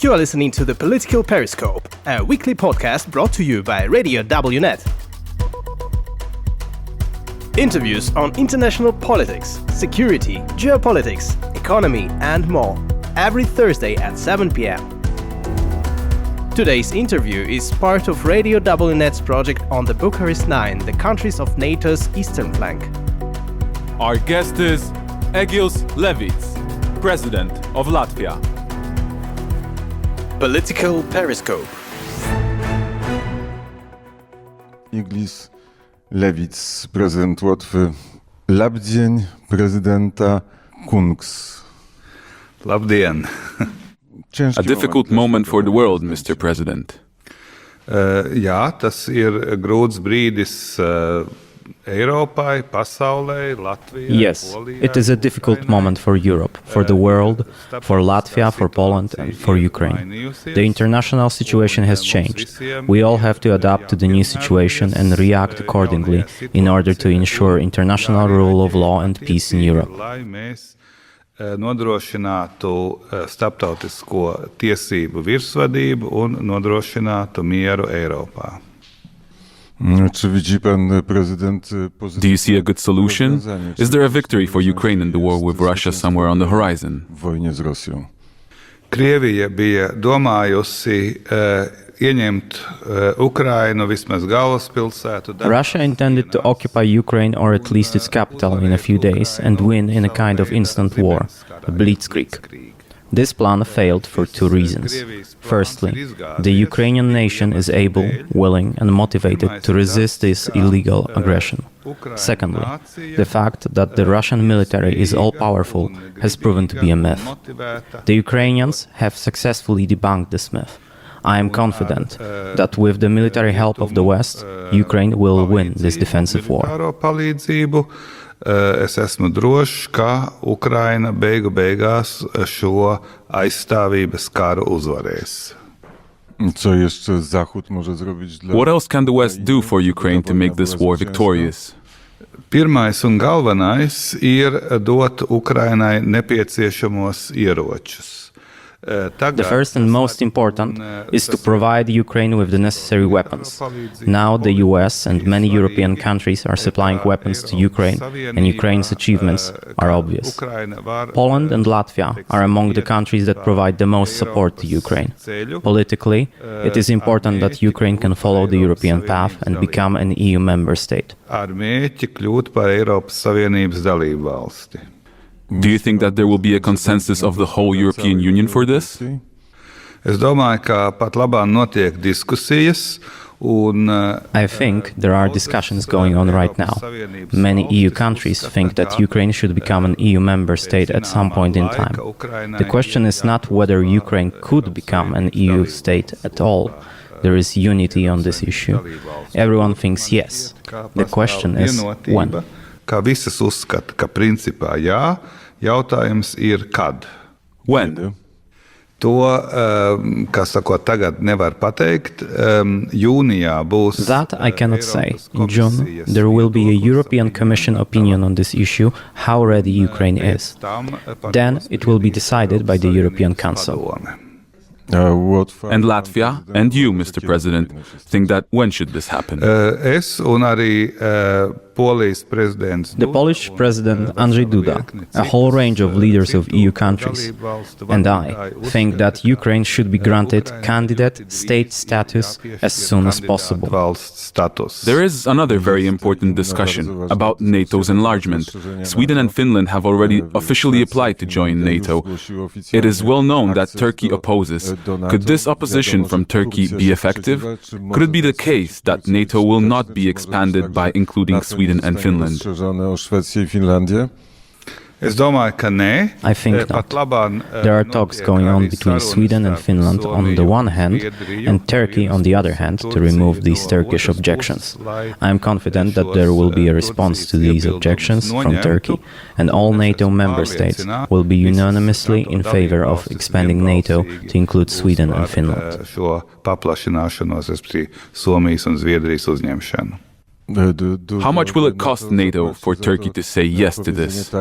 You are listening to the Political Periscope, a weekly podcast brought to you by Radio Wnet. Interviews on international politics, security, geopolitics, economy, and more, every Thursday at 7 p.m. Today's interview is part of Radio Wnet's project on the Bucharest 9, the countries of NATO's eastern flank. Our guest is Egils Levits, President of Latvia. Political Periscope. Egils Levits, prezydent Łotwy. Labdzień prezydenta Kungs. Labdien. A difficult moment for the world, Mr. President. Jā, tas ir grūts brīdis Eiropai, pasaulē, Latvijai, Yes, it is a difficult moment for Europe, for the world, for Latvia, for Poland, and for Ukraine. The international situation has changed. We all have to adapt to the new situation and react accordingly in order to ensure international rule of law and peace in Europe. Nodrošinātu starptautisko tiesību virsvadību un nodrošinātu mieru Eiropā. Czy widzi pan prezydent Do you see a good solution? Is there a victory for Ukraine in the war with Russia somewhere on the horizon? w wojnie z Rosją? Krievija bija domājusi ieņemt Ukrainu, vismaz galvaspilsētu. Russia intended to occupy Ukraine or at least its capital in a few days and win in a kind of instant war, a blitzkrieg. This plan failed for two reasons. Firstly, the Ukrainian nation is able, willing and motivated to resist this illegal aggression. Secondly, the fact that the Russian military is all-powerful has proven to be a myth. The Ukrainians have successfully debunked this myth. I am confident that with the military help of the West, Ukraine will win this defensive war. Es esmu drošs, ka Ukraina beigās šo aizstāvības karu uzvarēs. Co jeszcze Zachód może zrobić dla... What else can the West do for Ukraine to make this war victorious? Pirmais un galvenais ir dot Ukrainai nepieciešamos ieročus. The first and most important is to provide Ukraine with the necessary weapons. Now the US and many European countries are supplying weapons to Ukraine, and Ukraine's achievements are obvious. Poland and Latvia are among the countries that provide the most support to Ukraine. Politically, it is important that Ukraine can follow the European path and become an EU member state. Ar mērķi kļūt par Eiropas Savienības dalību valsti. Do you think that there will be a consensus of the whole European Union for this? Es domāju, ka pat labāk notiek diskusijas. I think there are discussions going on right now. Many EU countries think that Ukraine should become an EU member state at some point in time. The question is not whether Ukraine could become an EU state at all. There is unity on this issue. Everyone thinks yes. The question is when. Kā visas uzskata, ka principā jā, jautājums ir kad. When? To, kā sakot, tagad nevar pateikt, jūnijā būs... That I cannot say. In June, there will be a European Commission opinion on this issue, how ready Ukraine is. Then it will be decided by the European Council. And Latvia and you, Mr. President, think that when should this happen? Es un arī The Polish President Andrzej Duda, a whole range of leaders of EU countries, and I think that Ukraine should be granted candidate state status as soon as possible. There is another very important discussion about NATO's enlargement. Sweden and Finland have already officially applied to join NATO. It is well known that Turkey opposes. Could this opposition from Turkey be effective? Could it be the case that NATO will not be expanded by including Sweden and Finland? I think not. There are talks going on between Sweden and Finland on the one hand and Turkey on the other hand to remove these Turkish objections. I am confident that there will be a response to these objections from Turkey, and all NATO member states will be unanimously in favor of expanding NATO to include Sweden and Finland. How much will it cost NATO for Turkey to say yes to this?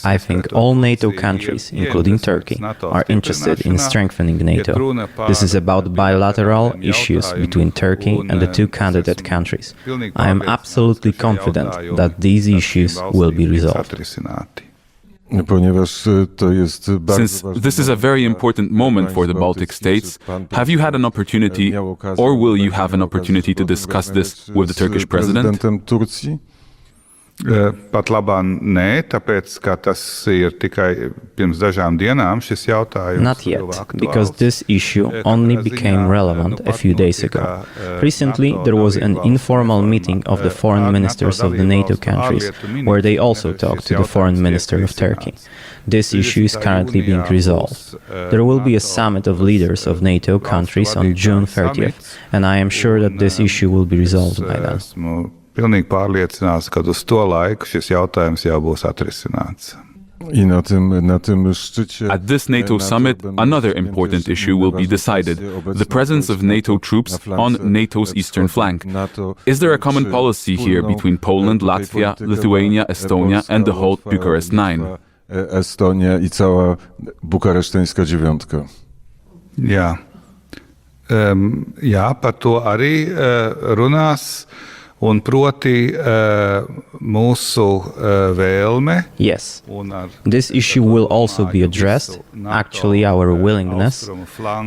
I think all NATO countries, including Turkey, are interested in strengthening NATO. This is about bilateral issues between Turkey and the two candidate countries. I am absolutely confident that these issues will be resolved. Since this is a very important moment for the Baltic states, have you had an opportunity, or will you have an opportunity to discuss this with the Turkish president? Pat labāk nē, tāpēc, ka tas ir tikai pirms dažām dienām šis jautājums. Not yet, because this issue only became relevant a few days ago. Recently, there was an informal meeting of the foreign ministers of the NATO countries, where they also talked to the foreign minister of Turkey. This issue is currently being resolved. There will be a summit of leaders of NATO countries on June 30th, and I am sure that this issue will be resolved by then. Pilnīgi pārliecināts, ka uz to laiku šis jautājums jau būs atrisināts. At this NATO summit, another important issue will be decided: the presence of NATO troops on NATO's eastern flank. Is there a common policy here between Poland, Latvia, Lithuania, Estonia, and the whole Bucharest Nine? Estonia I cała bukareszteńska dziewiątka. Jā. Jā, par to arī runās. Un proti mūsu vēlme. Yes, this issue will also be addressed. Actually, our willingness,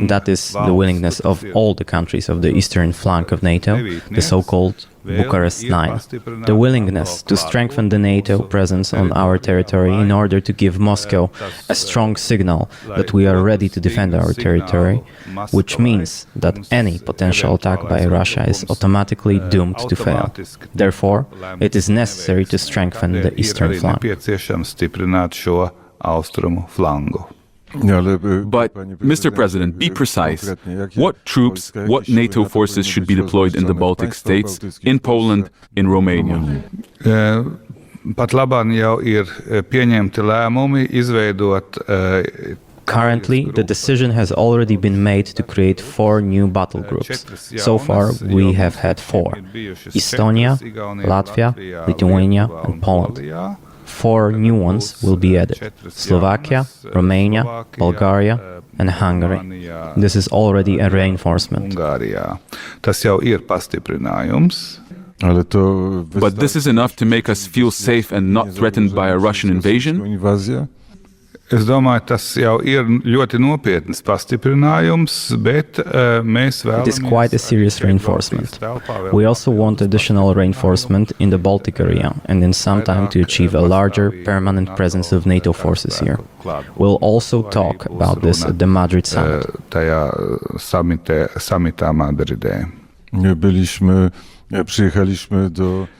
that is the willingness of all the countries of the eastern flank of NATO, the so-called Bucharest Nine, the willingness to strengthen the NATO presence on our territory in order to give Moscow a strong signal that we are ready to defend our territory, which means that any potential attack by Russia is automatically doomed to fail. Therefore, it is necessary to strengthen the eastern flank. But, Mr. President, be precise. What troops, what NATO forces should be deployed in the Baltic states, in Poland, in Romania? Pat labāk jau ir pieņemti lēmumi izveidot. Currently, the decision has already been made to create 4 new battle groups. So far, we have had 4: Estonia, Latvia, Lithuania, and Poland. 4 new ones will be added: Slovakia, Romania, Bulgaria, and Hungary. This is already a reinforcement. Tas jau ir pastiprinājums. But this is enough to make us feel safe and not threatened by a Russian invasion? Es domāju, tas jau ir ļoti nopietns pastiprinājums, bet mēs vēlamies. It is quite a serious reinforcement. We also want additional reinforcement in the Baltic area and in some time to achieve a larger permanent presence of NATO forces here. We'll also talk about this at the Madrid summit. Tajā samitā Madridē.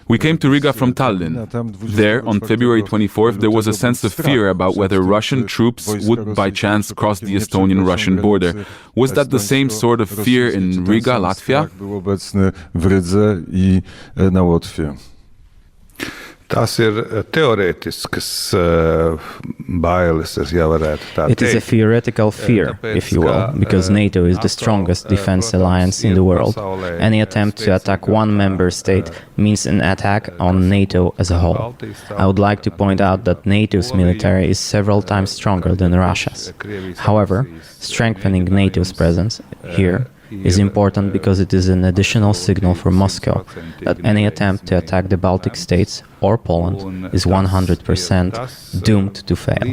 We came to Riga from Tallinn. There, on February 24th, there was a sense of fear about whether Russian troops would by chance cross the Estonian-Russian border. Was that the same sort of fear in Riga, Latvia? Tas ir teorētisks bailes, ja varētu tā teikt. It is a theoretical fear, if you will, because NATO is the strongest defense alliance in the world. Any attempt to attack one member state means an attack on NATO as a whole. I would like to point out that NATO's military is several times stronger than Russia's. However, strengthening NATO's presence here is important because it is an additional signal for Moscow that any attempt to attack the Baltic states or Poland is 100% doomed to fail.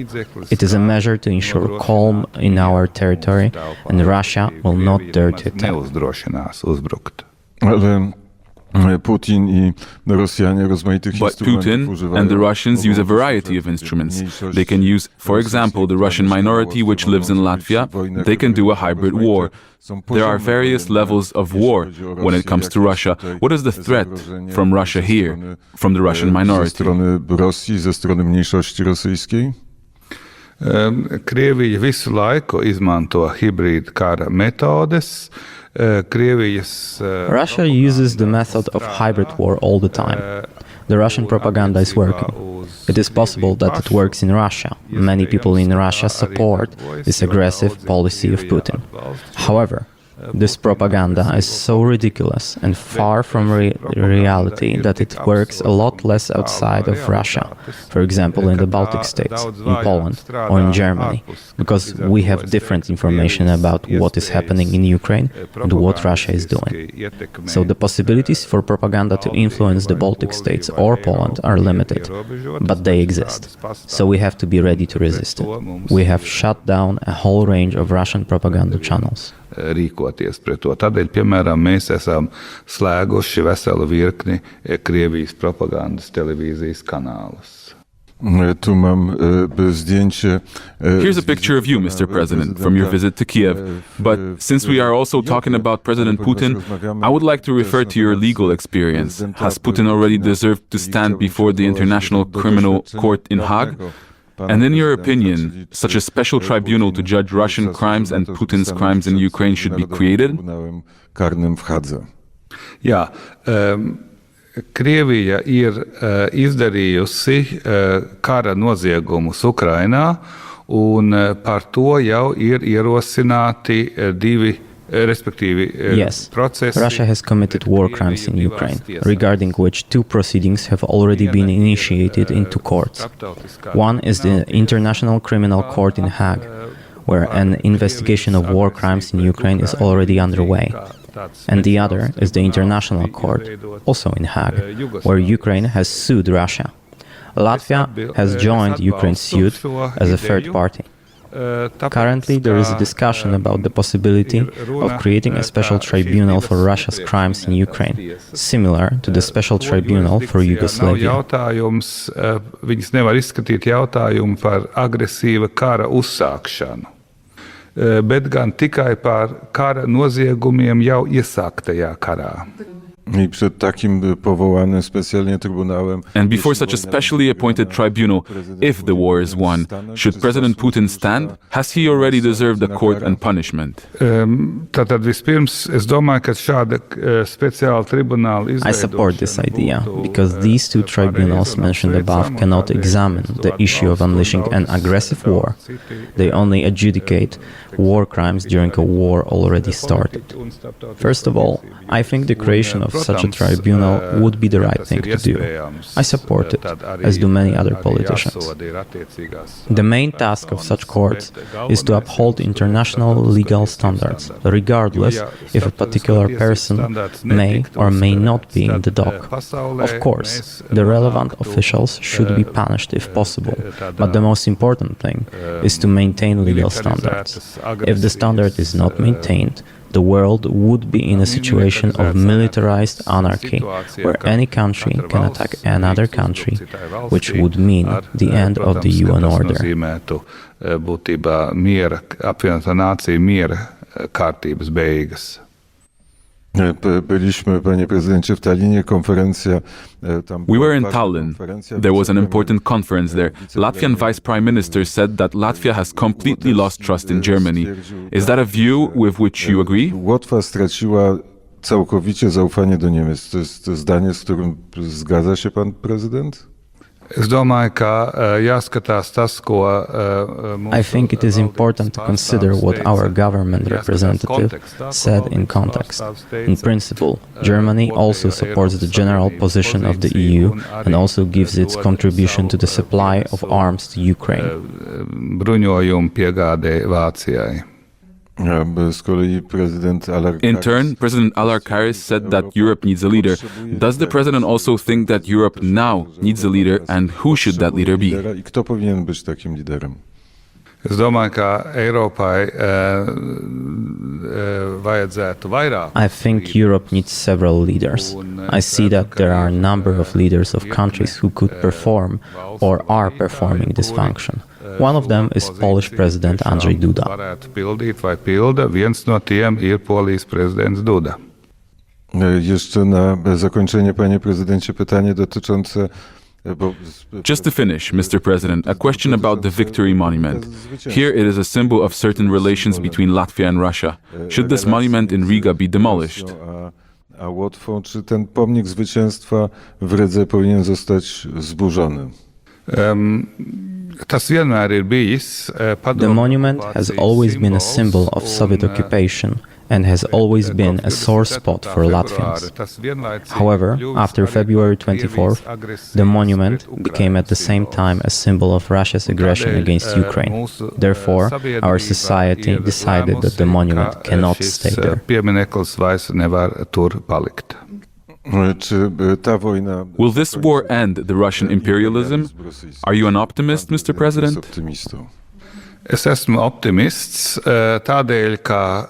It is a measure to ensure calm in our territory, and Russia will not dare to attack. But Putin and the Russians use a variety of instruments. They can use, for example, the Russian minority which lives in Latvia. They can do a hybrid war. There are various levels of war when it comes to Russia. What is the threat from Russia here, from the Russian minority? Krievija visu laiku izmanto hibrīda kara metodes. Russia uses the method of hybrid war all the time. The Russian propaganda is working. It is possible that it works in Russia. Many people in Russia support this aggressive policy of Putin. However, This propaganda is so ridiculous and far from reality that it works a lot less outside of Russia, for example in the Baltic states, in Poland or in Germany, because we have different information about what is happening in Ukraine and what Russia is doing. So the possibilities for propaganda to influence the Baltic states or Poland are limited, but they exist. So we have to be ready to resist it. We have shut down a whole range of Russian propaganda channels. Rīkoties pret to. Tādēļ, piemēram, mēs esam slēguši veselu virkni Krievijas propagandas televīzijas kanālus. Tu mam zdjęcie. Here's a picture of you, Mr. President, from your visit to Kiev. But since we are also talking about President Putin, I would like to refer to your legal experience. Has Putin already deserved to stand before the International Criminal Court in Hague? And in your opinion, such a special tribunal to judge Russian crimes and Putin's crimes in Ukraine should be created? Jā, Krievija ir izdarījusi kara noziegumus Ukrainā, un par to jau ir ierosināti divi Yes, Russia has committed war crimes in Ukraine, regarding which two proceedings have already been initiated in two courts. One is the International Criminal Court in Hague, where an investigation of war crimes in Ukraine is already underway. And the other is the International Court, also in Hague, where Ukraine has sued Russia. Latvia has joined Ukraine's suit as a third party. Currently, there is a discussion about the possibility of creating a special tribunal for Russia's crimes in Ukraine, similar to the special tribunal for Yugoslavia. Viņas nevar izskatīt jautājumu par agresīva kara uzsākšanu, bet gan tikai par kara noziegumiem jau iesāktajā karā. I przed takim powołanym specjalnie trybunałem. And before such a specially appointed tribunal, if the war is won, should President Putin stand? Has he already deserved a court and punishment? Tātad vispirms es domāju, ka šāda speciāla tribunāla izveidošana. I support this idea because these two tribunals mentioned above cannot examine the issue of unleashing an aggressive war. They only adjudicate war crimes during a war already started. First of all, I think the creation of such a tribunal would be the right thing to do. I support it, as do many other politicians. The main task of such courts is to uphold international legal standards, regardless if a particular person may or may not be in the dock. Of course, the relevant officials should be punished if possible, but the most important thing is to maintain legal standards. If the standard is not maintained, the world would be in a situation of militarized anarchy, where any country can attack another country, which would mean the end of the UN order. Byliśmy, panie prezydencie, w Tallinie, konferencja. We were in Tallinn. There was an important conference there. Latvian Vice Prime Minister said that Latvia has completely lost trust in Germany. Is that a view with which you agree? Łotwa straciła całkowicie zaufanie do Niemiec. To jest zdanie, z którym zgadza się pan prezydent? I think it is important to consider what our government representative said in context. In principle, Germany also supports the general position of the EU and also gives its contribution to the supply of arms to Ukraine. In turn, President Alarkaris said that Europe needs a leader. Does the president also think that Europe now needs a leader, and who should that leader be? I kto powinien być takim liderem? I think Europe needs several leaders. I see that there are a number of leaders of countries who could perform or are performing this function. One of them is Polish President Andrzej Duda. Viens no tiem ir Polijas prezydents Duda. Jeszcze na zakończenie, panie prezydencie, pytanie dotyczące. Just to finish, Mr. President, a question about the Victory Monument. Here it is a symbol of certain relations between Latvia and Russia. Should this monument in Riga be demolished? A Łotwą, czy ten pomnik zwycięstwa w Rydze powinien zostać zburzony? The monument has always been a symbol of Soviet occupation and has always been a sore spot for Latvians. However, after February 24th, the monument became at the same time a symbol of Russia's aggression against Ukraine. Therefore, our society decided that the monument cannot stay there. Will this war end the Russian imperialism? Are you an optimist, Mr. President? Es esmu optimists tādēļ, ka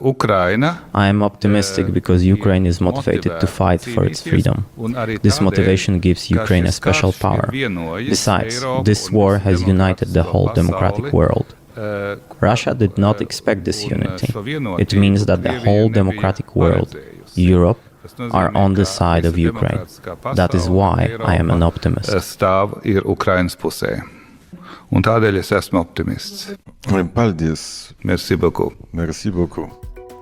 Ukraina. I am optimistic because Ukraine is motivated to fight for its freedom. This motivation gives Ukraine a special power. Besides, this war has united the whole democratic world. Russia did not expect this unity. It means that the whole democratic world, Europe, are on the side of Ukraine. That is why I am an optimist. Stāv ir Ukrainas pusē. Un tādēļ es esmu optimists. Paldies. Merci beaucoup. Merci beaucoup.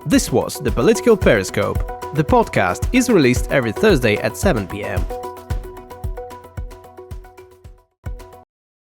This was the Political Periscope. The podcast is released every Thursday at 7 p.m.